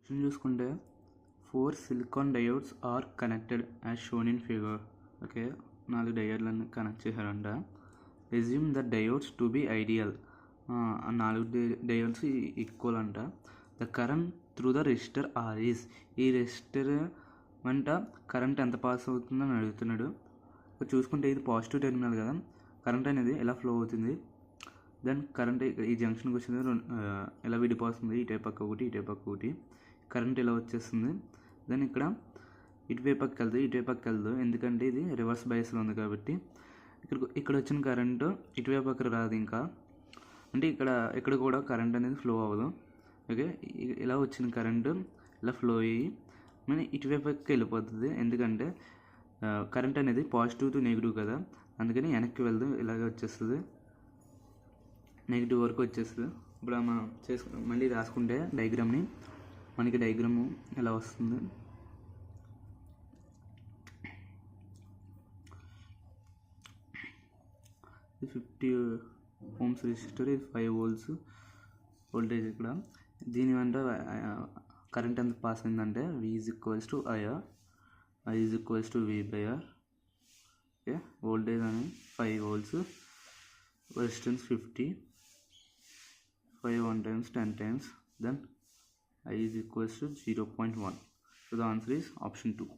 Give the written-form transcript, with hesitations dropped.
Question చూసుకుంటే 4 silicon diodes are connected as shown in figure. Okay, 4 డయోడ్లను connect చేశారంట. Assume the diodes to be ideal. ఆ 4 diodes equal అంట. The current through the resistor R is. ఈ resistor వెంట current ఎంత pass అవుతుందని అడుగుతున్నాడు. చూసుకుంటే ఇది పాజిటివ్ టెర్మినల్ కదా, కరెంట్ అనేది ఎలా ఫ్లో అవుతుంది. దెన్ కరెంట్ ఈ జంక్షన్కి వచ్చింది, ఎలా విడిపోతుంది, ఇటే పక్క ఒకటి ఇటే పక్క ఒకటి. కరెంట్ ఇలా వచ్చేస్తుంది. దెన్ ఇక్కడ ఇటువైపు పక్క వెళ్తుంది, ఇటువైపు పక్క వెళ్దు, ఎందుకంటే ఇది రివర్స్ బయాస్లో ఉంది కాబట్టి. ఇక్కడ వచ్చిన కరెంటు ఇటువైపు పక్కన రాదు ఇంకా, అంటే ఇక్కడ కూడా కరెంట్ అనేది ఫ్లో అవ్వదు. ఓకే, ఇలా వచ్చిన కరెంటు ఇలా ఫ్లో అయ్యి మన ఇటువైపు పక్కకి వెళ్ళిపోతుంది, ఎందుకంటే కరెంట్ అనేది పాజిటివ్ టు నెగిటివ్ కదా, అందుకని వెనక్కి వెళ్దు, ఇలాగే వచ్చేస్తుంది, నెగిటివ్ వరకు వచ్చేస్తుంది. ఇప్పుడు మనం మళ్ళీ రాసుకుంటే డయాగ్రామ్ని, మనకి డయాగ్రాము ఎలా వస్తుంది. ఇది 50 ohms రెసిస్టర్, ఇది 5 volts వోల్టేజ్. ఇక్కడ దీని వెంట కరెంట్ ఎంత పాస్ అయిందంటే V is equals to IR, I is equals to V/R. Okay, voltage అని 5 volts, resistance 50, 5 1 times 10 times, then I is equals to 0.1. So the answer is option 2.